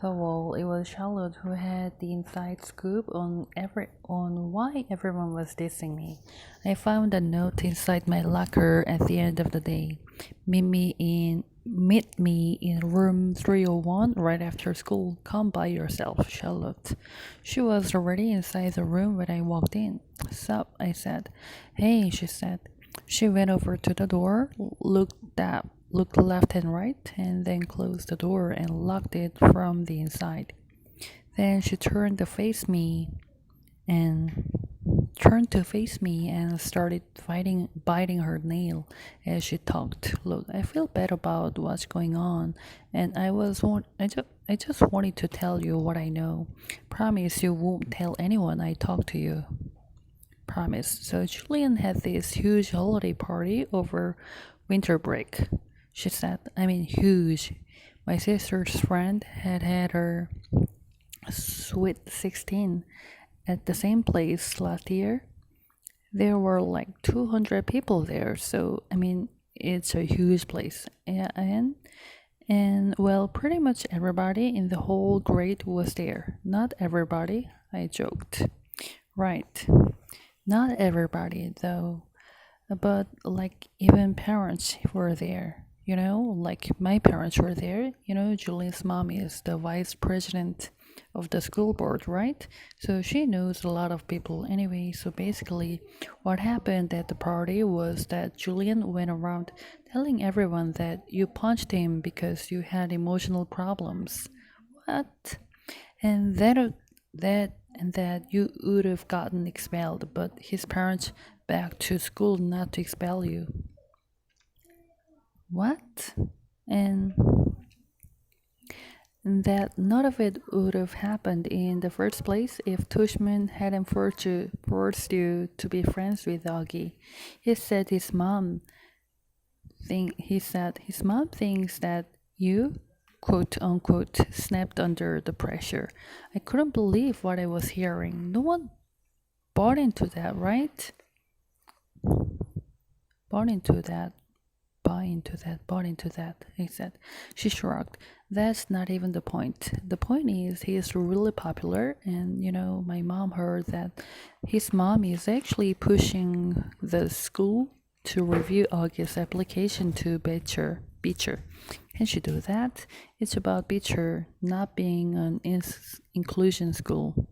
Well, it was Charlotte who had the inside scoop on why everyone was dissing me. I found a note inside my locker at the end of the day. Meet me in room 301 right after school. Come by yourself, Charlotte. She was already inside the room when I walked in. Sup, I said. Hey, she said. She went over to the door, looked left and right, and then closed the door and locked it from the inside. Then she and turned to face me and started biting her nail as she talked. Look, I feel bad about what's going on, and I just wanted to tell you what I know. Promise you won't tell anyone I talk to you. Promise. So Julian had this huge holiday party over winter break. She said, I mean, huge. My sister's friend had her sweet 16 at the same place last year. There were like 200 people there, so I mean, it's a huge place. Yeah, and well, pretty much everybody in the whole grade was there. Not everybody, I joked. Right. Not everybody, though, but like even parents were there. Like my parents were there. Julie's mom is the vice president of the school board, right? So she knows a lot of people anyway. So basically, what happened at the party was that Julian went around telling everyone that you punched him because you had emotional problems. What? And that you would have gotten expelled, but his parents begged to school not to expel you. What? And that none of it would have happened in the first place if Tushman hadn't forced you to be friends with Augie. He said his mom thinks that you, quote unquote, snapped under the pressure. I couldn't believe what I was hearing. No one bought into that, right? Bought into that. Bought into that, he said. She shrugged. That's not even the point. The point is he's really popular, and my mom heard that his mom is actually pushing the school to review August's application to Beecher. Can she do that? It's about Beecher not being an inclusion school.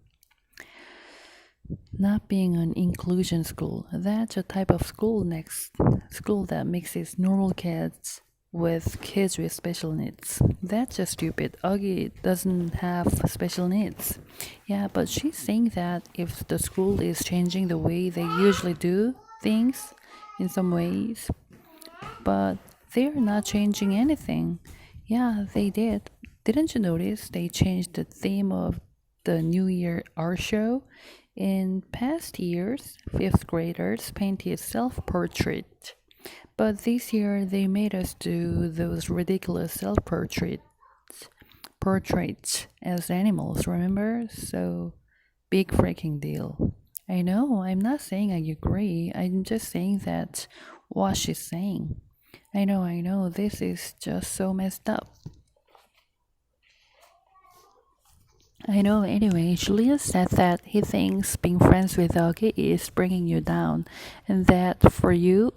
Not being an inclusion school. That's a type of school that mixes normal kids with kids with special needs. That's just stupid. Augie doesn't have special needs. Yeah, but she's saying that if the school is changing the way they usually do things in some ways, but they're not changing anything. Yeah, they did. Didn't you notice they changed the theme of the New Year art show? In past years, fifth graders painted self-portraits, but this year they made us do those ridiculous portraits as animals, remember? So, big freaking deal. I know, I'm not saying I agree, I'm just saying that what she's saying. I know, this is just so messed up. I know, anyway, Julian said that he thinks being friends with Augie is bringing you down, and that for your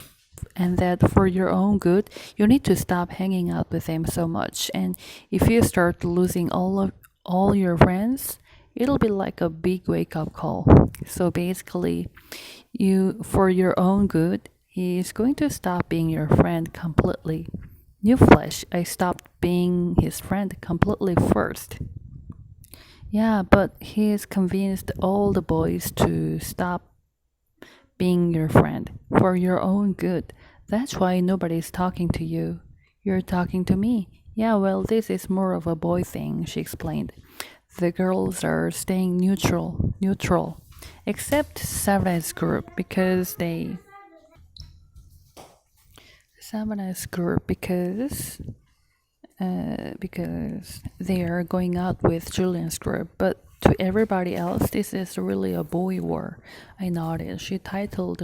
own good, you need to stop hanging out with him so much. And if you start losing all your friends, it'll be like a big wake up call. So basically, for your own good, he is going to stop being your friend completely. Newsflash, I stopped being his friend completely first. Yeah, but he's convinced all the boys to stop being your friend for your own good. That's why nobody's talking to you. You're talking to me. Yeah, well, this is more of a boy thing, she explained. The girls are staying neutral, except Savana's group because because they are going out with Julian's group, but to everybody else, this is really a boy war. I nodded. She tilted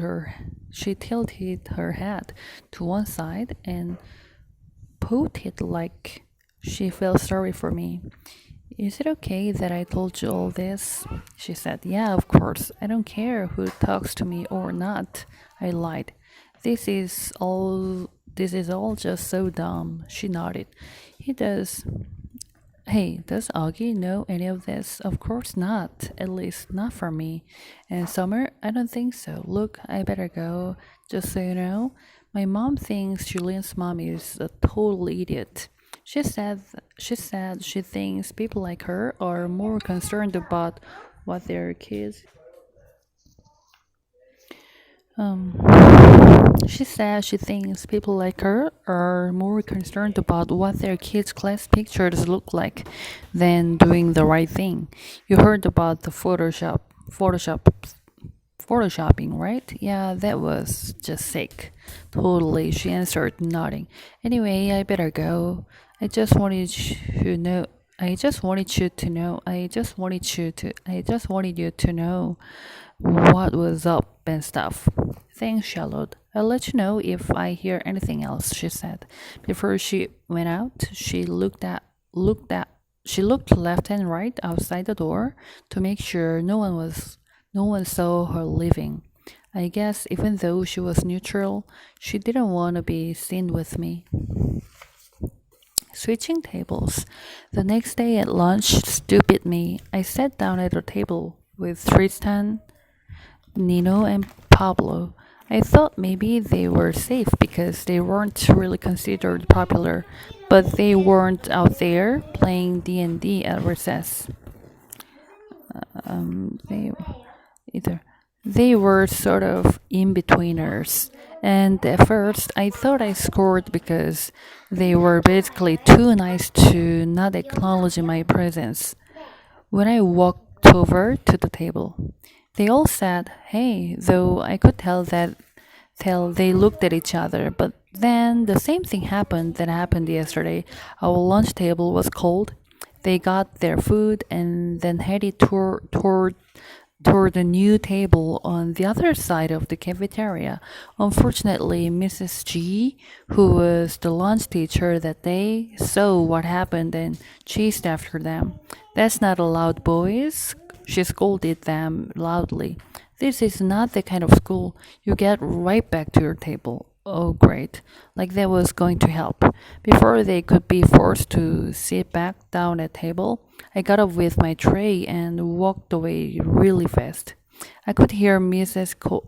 her head to one side and pouted like she felt sorry for me. Is it okay that I told you all this? She said, Yeah, of course. I don't care who talks to me or not. I lied. This is all just so dumb. She nodded. He does Hey, does Augie know any of this? Of course not. At least not for me. And Summer, I don't think so. Look, I better go. Just so you know, my mom thinks Julian's mom is a total idiot. She said she thinks people like her are more concerned about what their kids um she says she thinks people like her are more concerned about what their kids' class pictures look like than doing the right thing. You heard about the Photoshop, Photoshopping, right? Yeah, that was just sick. Totally, she answered, nodding. Anyway, I better go. I just wanted you to know. I just wanted you to know. I just wanted you to know what was up and stuff. Thanks, Charlotte. I'll let you know if I hear anything else, she said. Before she went out, she looked left and right outside the door to make sure no one saw her leaving. I guess even though she was neutral, she didn't want to be seen with me. Switching tables. The next day at lunch, stupid me, I sat down at a table with Tristan, Nino, and Pablo. I thought maybe they were safe because they weren't really considered popular, but they weren't out there playing D&D at recess. They either they were sort of in-betweeners. And at first, I thought I scored because they were basically too nice to not acknowledge my presence. When I walked over to the table, they all said, Hey, though I could tell they looked at each other, but then the same thing happened that happened yesterday. Our lunch table was cold. They got their food and then headed toward the new table on the other side of the cafeteria. Unfortunately, Mrs. G, who was the lunch teacher that day, saw what happened and chased after them. That's not allowed, boys. She scolded them loudly. This is not the kind of school you get right back to your table. Oh, great. Like that was going to help. Before they could be forced to sit back down at table, I got up with my tray and walked away really fast. I could hear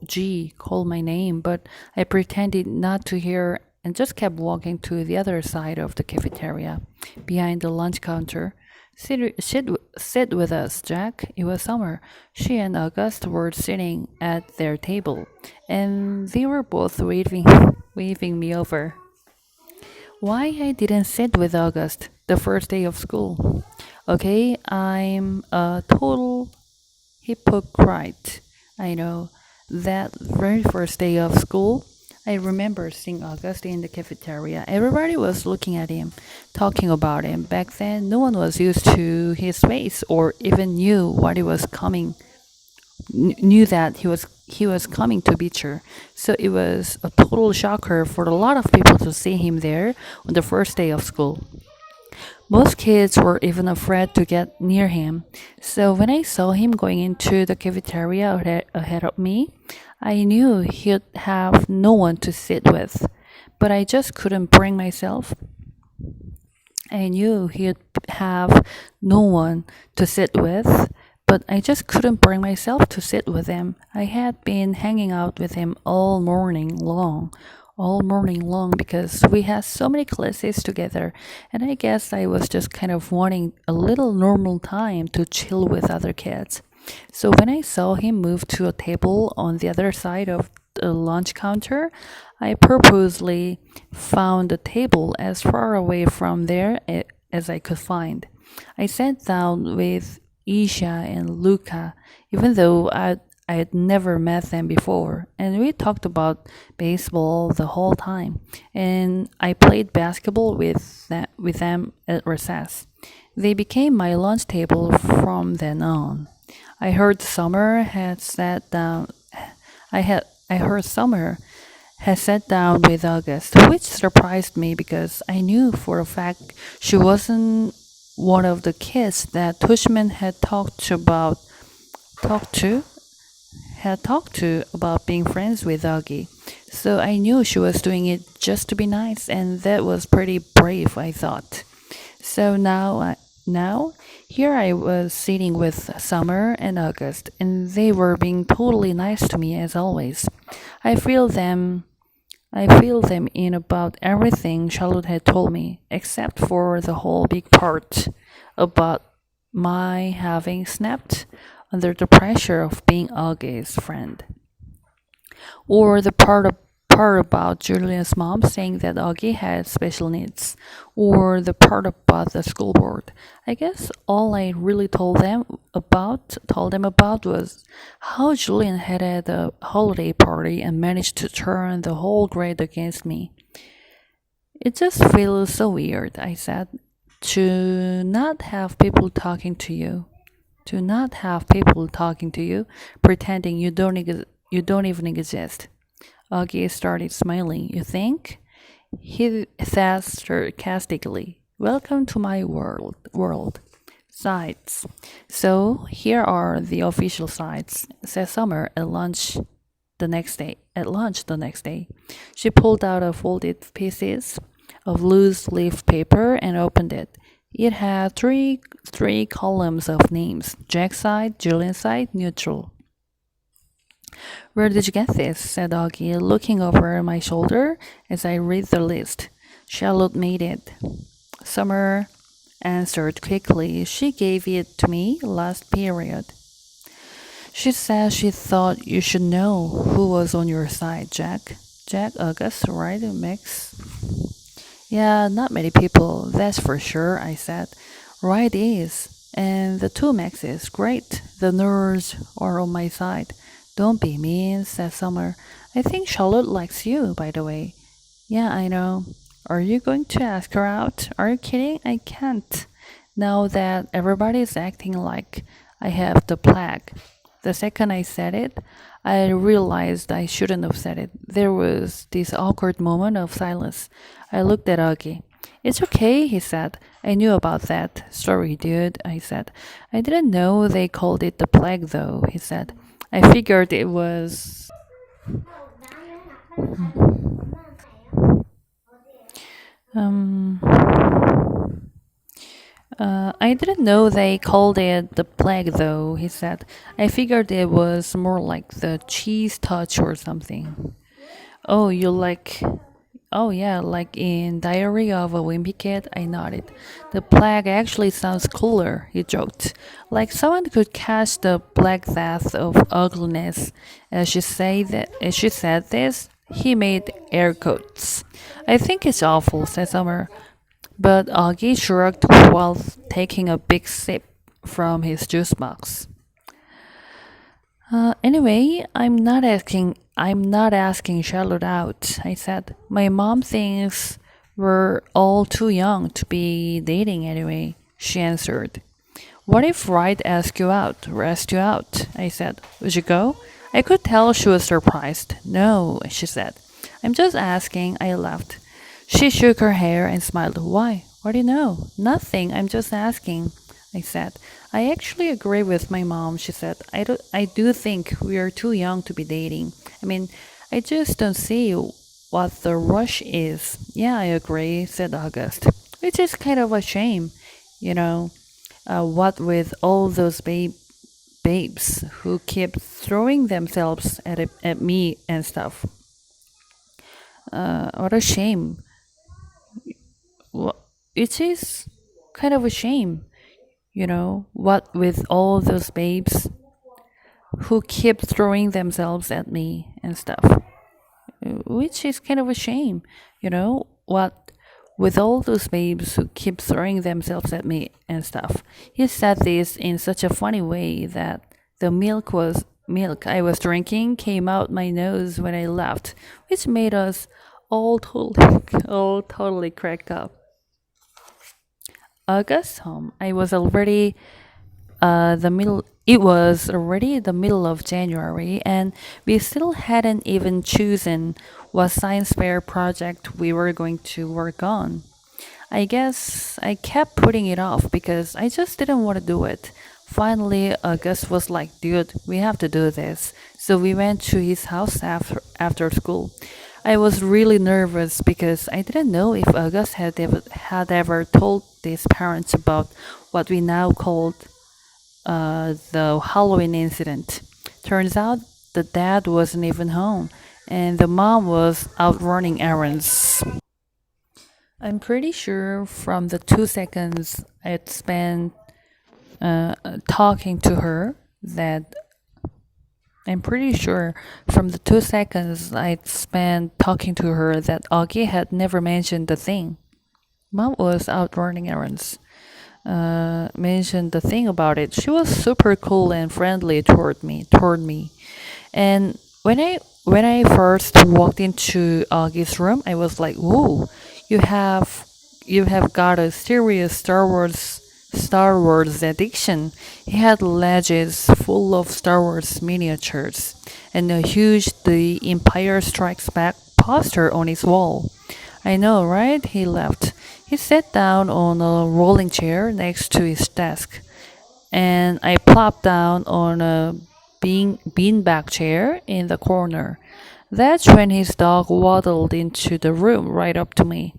G call my name, but I pretended not to hear and just kept walking to the other side of the cafeteria, behind the lunch counter. Sit with us, Jack. It was summer. She and August were sitting at their table, and they were both waving me over. Why I didn't sit with August the first day of school? Okay, I'm a total hypocrite. I know. That very first day of school, I remember seeing August in the cafeteria. Everybody was looking at him, talking about him. Back then, no one was used to his face or even knew that he was coming to Beecher. So it was a total shocker for a lot of people to see him there on the first day of school. Most kids were even afraid to get near him. So when I saw him going into the cafeteria ahead of me, I knew he'd have no one to sit with. But I just couldn't bring myself. I knew he'd have no one to sit with, but I just couldn't bring myself to sit with him. I had been hanging out with him all morning long because we had so many classes together, and I guess I was just kind of wanting a little normal time to chill with other kids. So when I saw him move to a table on the other side of the lunch counter, I purposely found a table as far away from there as I could find. I sat down with Isha and Luca, even though I had never met them before, and we talked about baseball the whole time. And I played basketball with them at recess. They became my lunch table from then on. I heard Summer had sat down. I heard Summer had sat down with August, which surprised me because I knew for a fact one of the kids that Tushman talked to talked to about being friends with Augie. So I knew she was doing it just to be nice, and that was pretty brave, I thought. So now here I was sitting with Summer and August, and they were being totally nice to me as always. I feel them I feel them in about everything Charlotte had told me, except for the whole big part about my having snapped under the pressure of being Augie's friend. Or the part about Julian's mom saying that Augie had special needs, or the part about the school board. I guess all I really told them about was how Julian had a holiday party and managed to turn the whole grade against me. It just feels so weird, I said, to not have people talking to you. To not have people talking to you, pretending you don't even exist. Augie started smiling. You think? He said sarcastically. Welcome to my world. Sides. So here are the official sides, said Summer at lunch the next day. She pulled out a folded pieces of loose leaf paper and opened it. It had three columns of names: Jack's side, Julian's side, neutral. Where did you get this? Said Augie, looking over my shoulder as I read the list. Charlotte made it. Summer answered quickly. She gave it to me last period. She said she thought you should know who was on your side, Jack. Jack, August, right, Max? Yeah, not many people, that's for sure, I said. Right is. And the two Maxes, great. The nerds are on my side. Don't be mean, said Summer. I think Charlotte likes you, by the way. Yeah, I know. Are you going to ask her out? Are you kidding? I can't. Now that everybody is acting like I have the plague. The second I said it, I realized I shouldn't have said it. There was this awkward moment of silence. I looked at Augie. It's okay, he said. I knew about that. Sorry, dude, I said. I didn't know they called it the plague, though, he said. I figured it was. Um, I didn't know they called it the plague, though, he said. I figured it was more like the cheese touch or something. Oh, you like. Oh, yeah, like in Diary of a Wimpy Kid, I nodded. The plague actually sounds cooler, he joked. Like someone could catch the black death of ugliness. As she said this, he made air quotes. I think it's awful, said Summer. But Augie shrugged while taking a big sip from his juice box. Anyway, I'm not asking Charlotte out, I said. My mom thinks we're all too young to be dating anyway, she answered. What if Wright asked you out, I said. Would you go? I could tell she was surprised. No, she said. I'm just asking, I laughed. She shook her hair and smiled. Why? What do you know? Nothing, I'm just asking, I said. I actually agree with my mom, she said. I do think we are too young to be dating. I mean, I just don't see what the rush is. Yeah, I agree, said August. Which is kind of a shame, you know. What with all those babes who keep throwing themselves at me and stuff. What a shame. It is kind of a shame, you know, what with all those babes who keep throwing themselves at me and stuff. Which is kind of a shame, you know, what with all those babes who keep throwing themselves at me and stuff. He said this in such a funny way that the milk I was drinking came out my nose when I laughed, which made us all totally crack up. August home. It was already the middle of January, and we still hadn't even chosen what science fair project we were going to work on. I guess I kept putting it off because I just didn't want to do it. Finally, August was like, dude, we have to do this. So we went to his house after school. I was really nervous because I didn't know if August had ever told his parents about what we now called the Halloween incident. Turns out the dad wasn't even home, and the mom was out running errands. I'm pretty sure from the 2 seconds I'd spent talking to her that I'm pretty sure from the 2 seconds I'd spent talking to her that Augie had never mentioned the thing. Mom was out running errands. Mentioned the thing about it. She was super cool and friendly toward me. And when I first walked into Augie's room, I was like, "Whoa, you have you have got a serious Star Wars addiction." He had ledges full of Star Wars miniatures and a huge The Empire Strikes Back poster on his wall. I know, right? He laughed. He sat down on a rolling chair next to his desk, and I plopped down on a beanbag chair in the corner. That's when his dog waddled into the room right up to me.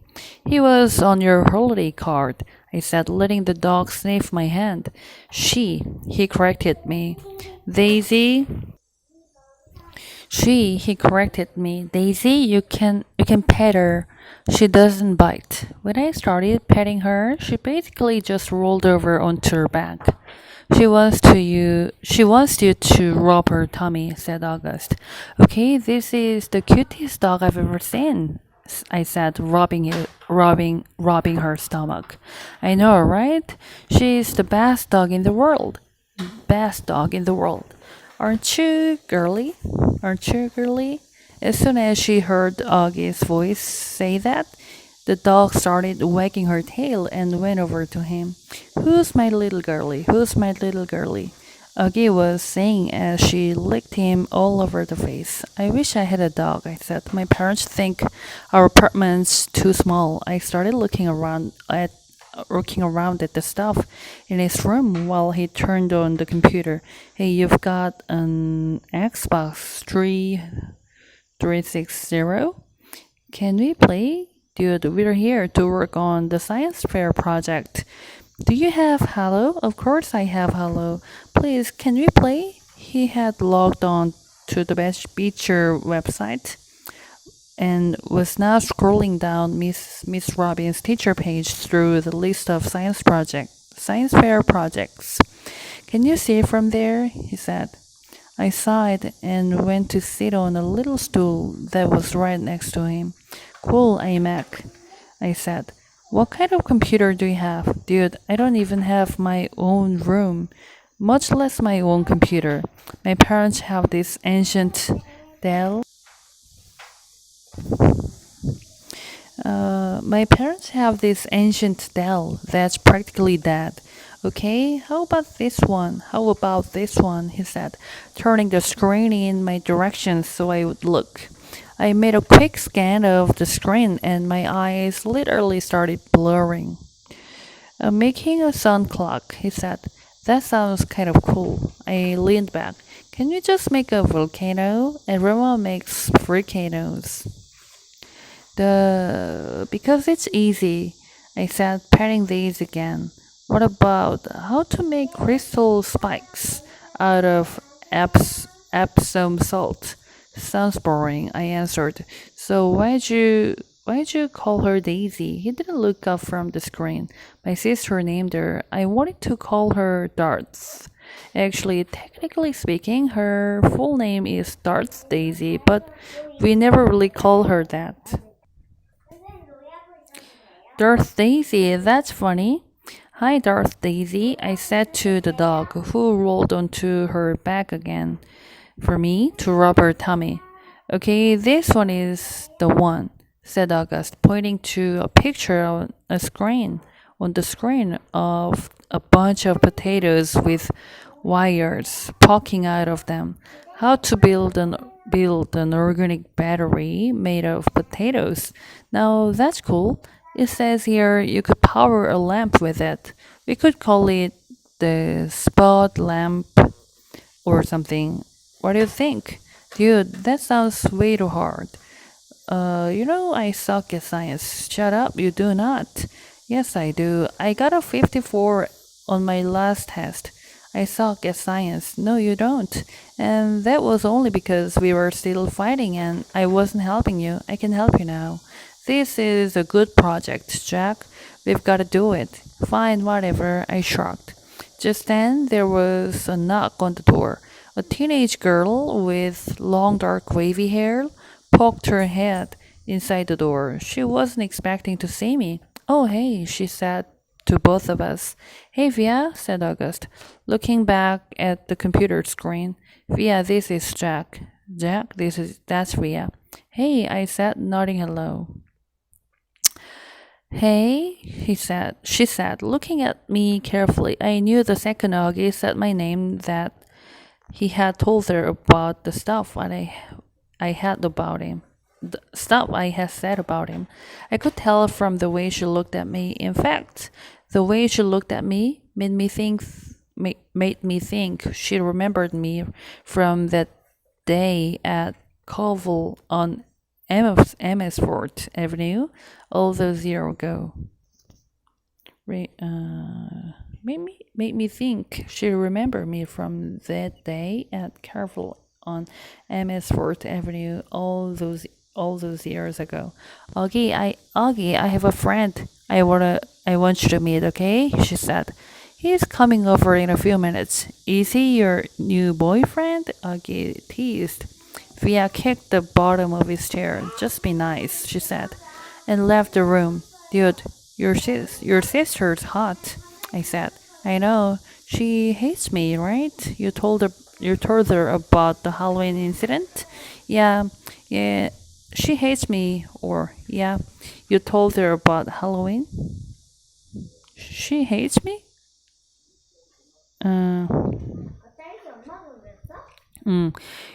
He was on your holiday card, I said, letting the dog sniff my hand. He corrected me. Daisy, he corrected me. Daisy, you can pet her. She doesn't bite. When I started petting her, she basically just rolled over onto her back. She wants you to rub her tummy, said August. Okay, this is the cutest dog I've ever seen, I said, rubbing her stomach. I know, right? She's the best dog in the world. Best dog in the world. Aren't you, girly? Aren't you, girly? As soon as she heard Augie's voice say that, the dog started wagging her tail and went over to him. Who's my little girly? Who's my little girly? Augie was saying as she licked him all over the face. I wish I had a dog, I said. My parents think our apartment's too small. I started looking around at the stuff in his room while he turned on the computer. Hey, you've got an Xbox 360? Can we play? Dude, we're here to work on the science fair project. Do you have Halo? Of course I have Halo. Please, can we play? He had logged on to the Beecher website and was now scrolling down Miss Robin's teacher page through the list of science fair projects. Can you see it from there? He said. I sighed and went to sit on a little stool that was right next to him. Cool, iMac, I said. What kind of computer do you have? Dude, I don't even have my own room, much less my own computer. My parents have this ancient Dell. That's practically dead. Okay, how about this one? How about this one? He said, turning the screen in my direction so I would look. I made a quick scan of the screen and my eyes literally started blurring. Making a sun clock, he said. That sounds kind of cool. I leaned back. Can you just make a volcano? Everyone makes volcanoes. Because it's easy, I said, patting these again. What about how to make crystal spikes out of Epsom salt? Sounds boring, I answered. So why'd you call her Daisy? He didn't look up from the screen. My sister named her. I wanted to call her Darth. Actually, technically speaking, her full name is Darth Daisy, but we never really call her that. Darth Daisy, that's funny. Hi, Darth Daisy, I said to the dog, who rolled onto her back again for me to rub her tummy. Okay, this one is the one, said August, pointing to a picture on the screen of a bunch of potatoes with wires poking out of them. How to build an organic battery made of potatoes. Now that's cool. It says here you could power a lamp with it. We could call it the spot lamp or something. What do you think? Dude, that sounds way too hard. I suck at science. Shut up, you do not. Yes, I do. I got a 54 on my last test. I suck at science. No, you don't. And that was only because we were still fighting and I wasn't helping you. I can help you now. This is a good project, Jack. We've got to do it. Fine, whatever, I shrugged. Just then, there was a knock on the door. A teenage girl with long dark wavy hair poked her head inside the door. She wasn't expecting to see me. Oh, hey, she said to both of us. Hey, Via, said August, looking back at the computer screen. Via, this is Jack. Jack, that's Via. Hey, I said, nodding hello. Hey, she said, looking at me carefully. I knew the second Augie said my name that he had told her about the stuff what I had about him. The stuff I had said about him. I could tell from the way she looked at me. In fact, the way she looked at me made me think she remembered me from that day at Colville on Amesfort Avenue all those years ago. Made me think she remembered me from that day at Colville on Amesfort Avenue all those years ago. Augie, I have a friend I want you to meet, okay? She said. He's coming over in a few minutes. Is he your new boyfriend? Augie teased. Via kicked the bottom of his chair. Just be nice, she said, and left the room. Dude, your sister's hot, I said. I know. She hates me, right? You told her about the Halloween incident? Yeah. She hates me, or yeah. You told her about Halloween? She hates me?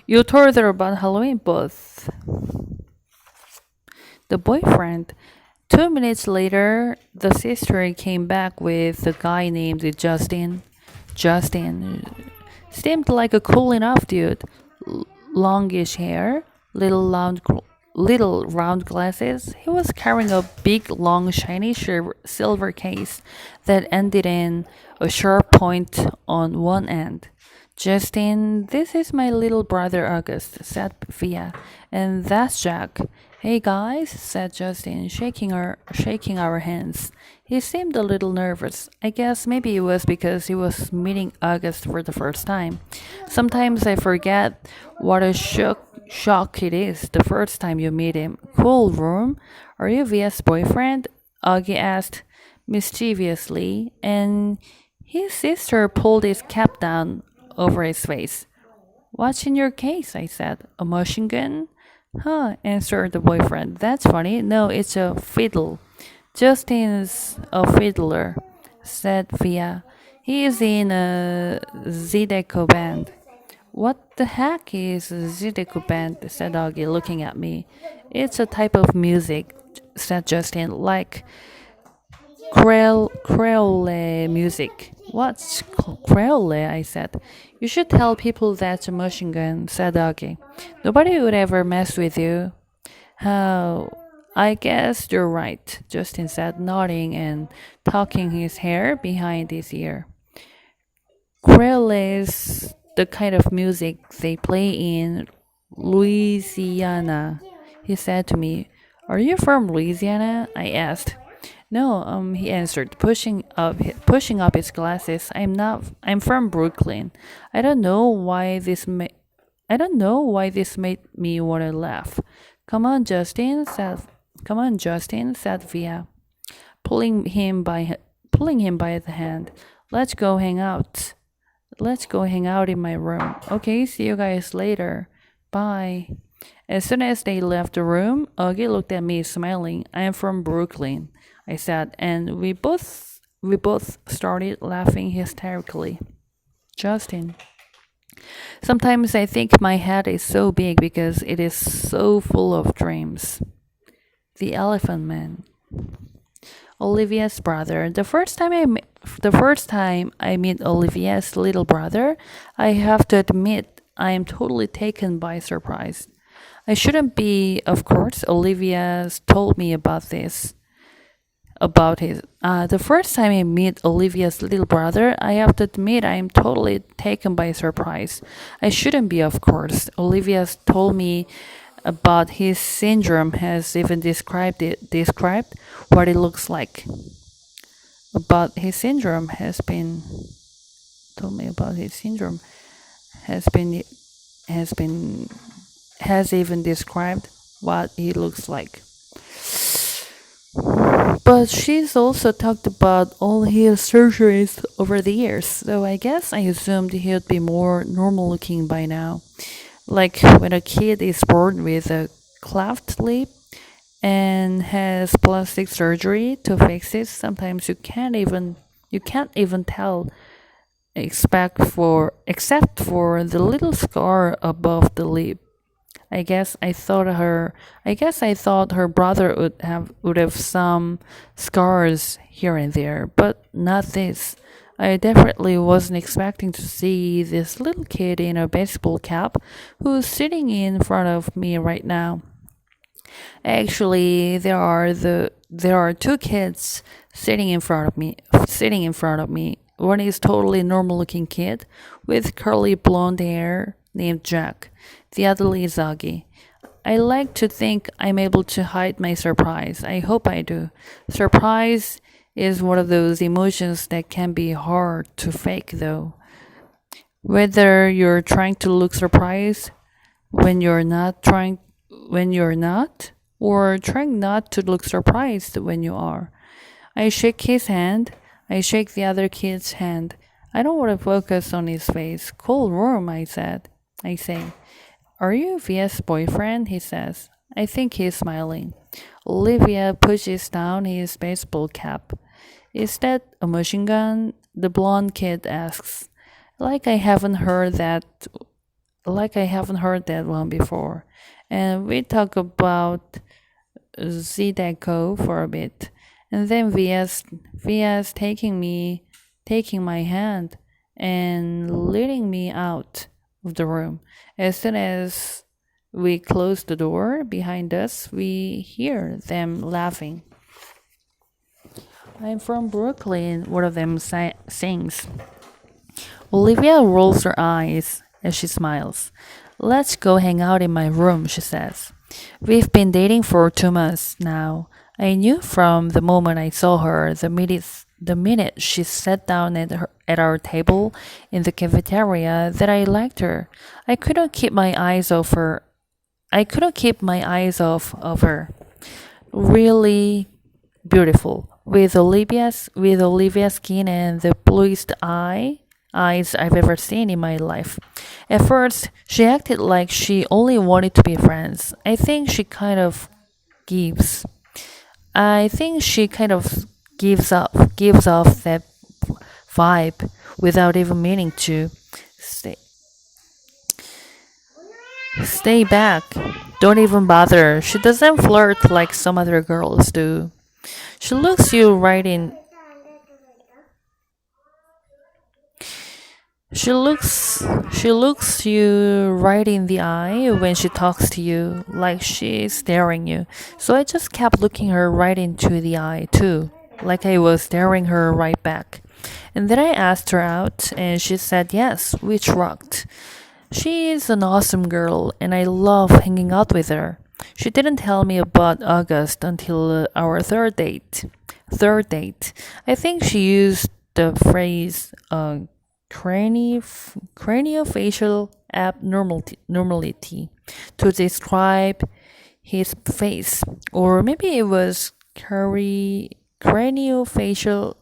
You told her about Halloween, both. The boyfriend. 2 minutes later, the sister came back with a guy named Justin. Justin seemed like a cool enough dude. Longish hair, little round glasses. He was carrying a big, long, shiny silver case that ended in a sharp point on one end. Justin, this is my little brother August, said Via, and that's Jack. Hey guys, said Justin, shaking our hands. He seemed a little nervous. I guess maybe it was because he was meeting August for the first time. Sometimes I forget what a shock it is the first time you meet him. Cool room. Are you Via's boyfriend? Augie asked mischievously, and his sister pulled his cap down over his face. What's in your case? I said. A machine gun? Huh, answered the boyfriend. That's funny. No, it's a fiddle. Justin's a fiddler, said Via. He is in a Zydeco band. What the heck is a Zydeco band? Said Augie, looking at me. It's a type of music, said Justin, like Creole music. What's Creole? I said. You should tell people that's a machine gun, said Augie. Nobody would ever mess with you. How? I guess you're right, Justin said, nodding and tucking his hair behind his ear. Creole is the kind of music they play in Louisiana, he said to me. Are you from Louisiana? I asked. No, he answered, pushing up his glasses. I'm from Brooklyn. I don't know why this made me want to laugh. Come on, Justin, said Via, pulling him by the hand. Let's go hang out. Let's go hang out in my room. Okay, see you guys later. Bye. As soon as they left the room, Augie looked at me smiling. I am from Brooklyn, I said, and we both started laughing hysterically. Justin. Sometimes I think my head is so big because it is so full of dreams. The Elephant Man. Olivia's brother. The first time I meet Olivia's little brother, I have to admit I am totally taken by surprise. I shouldn't be, of course. Olivia's told me about his. The first time I meet Olivia's little brother, I have to admit I am totally taken by surprise. I shouldn't be, of course. Olivia's told me about his syndrome, has even described what it looks like. About his syndrome has been told me about his syndrome has been has been has even described what he looks like. But she's also talked about all his surgeries over the years, so I guess I assumed he would be more normal looking by now. Like when a kid is born with a cleft lip and has plastic surgery to fix it, sometimes you can't even tell except for the little scar above the lip. I guess I thought her brother would have some scars here and there, but not this. I definitely wasn't expecting to see this little kid in a baseball cap who's sitting in front of me right now. Actually, there are two kids sitting in front of me. One is totally normal looking kid with curly blonde hair named Jack. The other is Augie. I like to think I'm able to hide my surprise. I hope I do. Surprise is one of those emotions that can be hard to fake though. Whether you're trying to look surprised when you're not, or trying not to look surprised when you are. I shake his hand. I shake the other kid's hand. I don't want to focus on his face. Cool room, I said. I say. Are you Via's boyfriend? He says. I think he's smiling. Olivia pushes down his baseball cap. Is that a machine gun? The blonde kid asks. Like I haven't heard that one before. And we talk about Zydeco for a bit. And then Via's taking my hand and leading me out of the room. As soon as we close the door behind us, we hear them laughing. I'm from Brooklyn, one of them sings. Olivia rolls her eyes as she smiles. Let's go hang out in my room, she says. We've been dating for 2 months now. I knew from the moment I saw her, the minute she sat down at our table in the cafeteria, that I liked her. I couldn't keep my eyes off her. I couldn't keep my eyes off of her. Really beautiful, with Olivia's skin and the bluest eyes I've ever seen in my life. At first, she acted like she only wanted to be friends. Gives. I think she kind of gives off that vibe without even meaning to. Stay back. Don't even bother. She doesn't flirt like some other girls do. She looks you right in she looks you right in the eye when she talks to you, like she's staring you. So I just kept looking her right into the eye too, like I was staring her right back. And then I asked her out and she said yes, which rocked. She is an awesome girl and I love hanging out with her. She didn't tell me about August until our third date. I think she used the phrase craniofacial abnormality to describe his face, or maybe it was craniofacial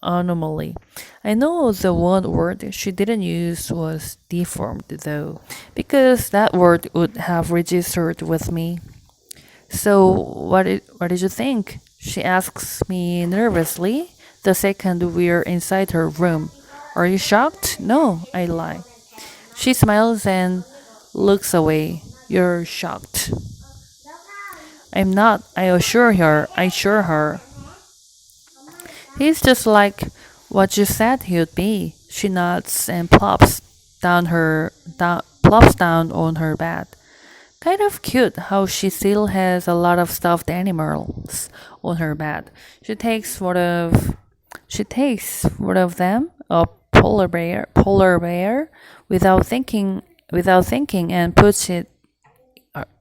anomaly. I know the one word she didn't use was deformed, though, because that word would have registered with me. So, what did you think? She asks me nervously the second we're inside her room. Are you shocked? No, I lie. She smiles and looks away. You're shocked. I'm not, I assure her. He's just like what you said he would be. She nods and plops down on her bed. Kind of cute how she still has a lot of stuffed animals on her bed. She takes one of them, a polar bear, without thinking, and puts it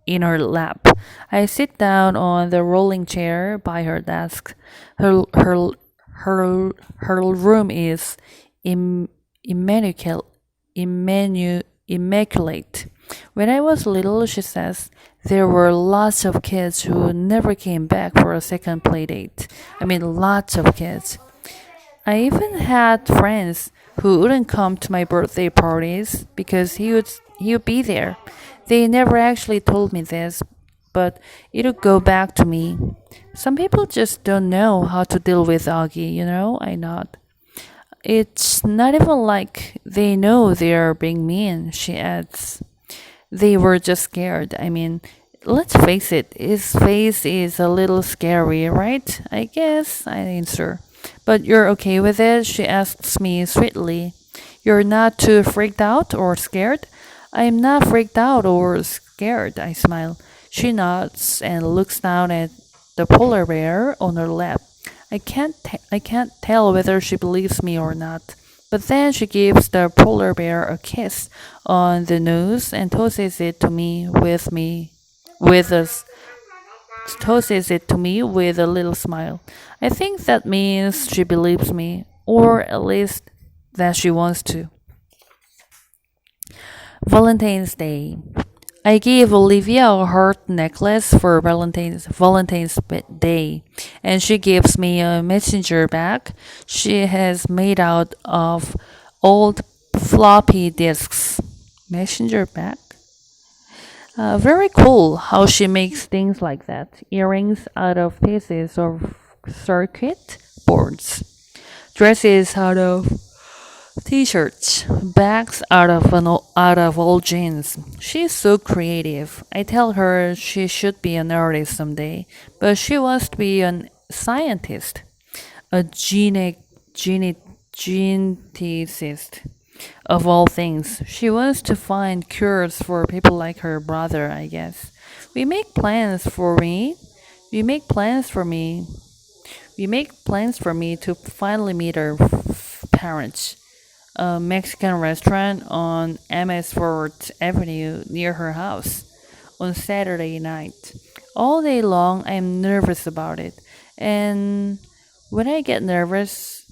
in her lap. I sit down on the rolling chair by her desk. Her her her room is immaculate. Immaculate. When I was little, she says, there were lots of kids who never came back for a second play date. I mean, lots of kids. I even had friends who wouldn't come to my birthday parties because he would be there. They never actually told me this, but it would go back to me. Some people just don't know how to deal with Augie. I nod. It's not even like they know they're being mean, she adds. They were just scared. I mean, let's face it, his face is a little scary, right? I guess, I answer. But you're okay with it? She asks me sweetly. You're not too freaked out or scared? I'm not freaked out or scared, I smile. She nods and looks down at the polar bear on her lap. I can't tell whether she believes me or not. But then she gives the polar bear a kiss on the nose and with a tosses it to me with a little smile. I think that means she believes me, or at least that she wants to. Valentine's Day. I gave Olivia a heart necklace for Valentine's Day, and she gives me a messenger bag she has made out of old floppy disks. Messenger bag? Very cool how she makes things like that. Earrings out of pieces of circuit boards, dresses out of T-shirts, bags out of old jeans. She's so creative. I tell her she should be an artist someday, but she wants to be a scientist, a geneticist. Of all things, she wants to find cures for people like her brother, I guess. We make plans for me. We make plans for me. We make plans for me to finally meet her parents. A Mexican restaurant on MS Fort Avenue near her house on Saturday night. All day long, I'm nervous about it. And when I get nervous,